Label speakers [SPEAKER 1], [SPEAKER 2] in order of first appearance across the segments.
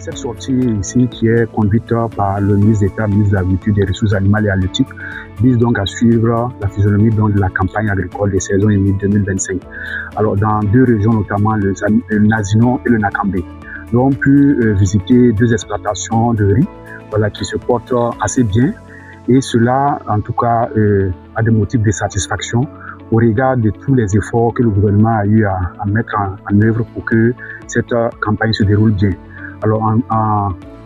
[SPEAKER 1] Cette sortie ici, qui est conduite par le ministre d'État, ministre de l'Agriculture, des Ressources animales et halieutiques, vise donc à suivre la physionomie de la campagne agricole des saisons humides 2025. Alors, dans deux régions, notamment le Nazino et le Nakambé, nous avons pu visiter deux exploitations de riz qui se portent assez bien. Et cela, en tout cas, a des motifs de satisfaction au regard de tous les efforts que le gouvernement a eu à mettre en œuvre pour que cette campagne se déroule bien. Alors,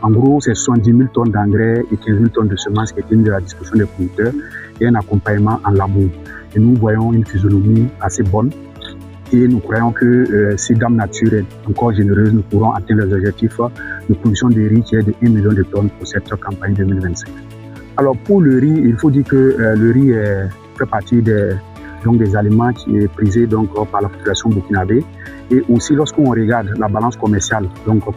[SPEAKER 1] en gros, c'est 70 000 tonnes d'engrais et 15 000 tonnes de semences qui étaient mises à la disposition des producteurs et un accompagnement en labour. Et nous voyons une physionomie assez bonne et nous croyons que si Dame Nature est encore généreuse, nous pourrons atteindre les objectifs de production de riz qui est de 1 million de tonnes pour cette campagne 2025. Alors, pour le riz, il faut dire que le riz fait partie des aliments qui est prisé par la population burkinabé. Et aussi, lorsqu'on regarde la balance commerciale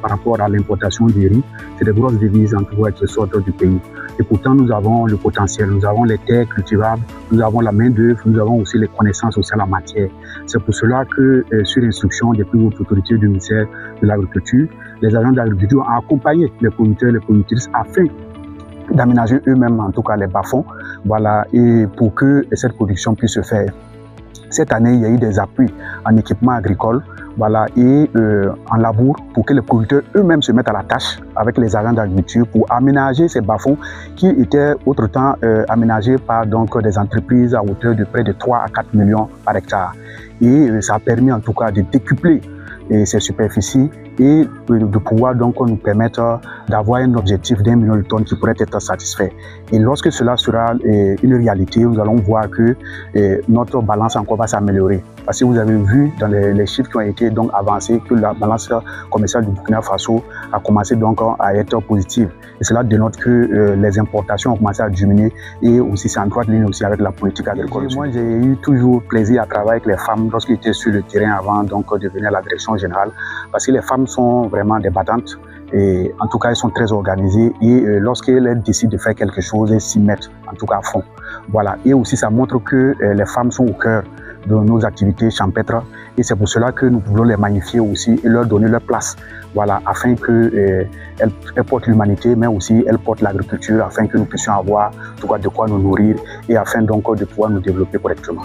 [SPEAKER 1] par rapport à l'importation du riz, c'est des grosses devises en tout cas qui sortent du pays. Et pourtant, nous avons le potentiel, nous avons les terres cultivables, nous avons la main-d'œuvre, nous avons aussi les connaissances aussi en la matière. C'est pour cela que, sur instruction des plus hautes autorités du ministère de l'Agriculture, les agents d'agriculture ont accompagné les producteurs et les productrices afin d'aménager eux-mêmes en tout cas les bas-fonds, et pour que cette production puisse se faire. Cette année, il y a eu des appuis en équipement agricole, et en labour pour que les producteurs eux-mêmes se mettent à la tâche avec les agents d'agriculture pour aménager ces bas-fonds qui étaient autre-temps aménagés par des entreprises à hauteur de près de 3 à 4 millions par hectare. Et ça a permis en tout cas de décupler ces superficies et de pouvoir nous permettre d'avoir un objectif d'1 million de tonnes qui pourrait être satisfait. Et lorsque cela sera une réalité, nous allons voir que notre balance encore va s'améliorer. Parce que vous avez vu dans les chiffres qui ont été avancés que la balance commerciale du Burkina Faso a commencé à être positive. Et cela dénote que les importations ont commencé à diminuer et aussi c'est en droite ligne aussi avec la politique agricole. Moi, j'ai eu toujours plaisir à travailler avec les femmes lorsqu'ils étaient sur le terrain avant de venir à la direction générale, parce que les femmes sont vraiment des battantes et en tout cas elles sont très organisées et lorsqu'elles décident de faire quelque chose, elles s'y mettent en tout cas à fond. Et aussi ça montre que les femmes sont au cœur de nos activités champêtres et c'est pour cela que nous voulons les magnifier aussi et leur donner leur place, afin qu'elles portent l'humanité mais aussi elles portent l'agriculture afin que nous puissions avoir en tout cas de quoi nous nourrir et afin de pouvoir nous développer correctement.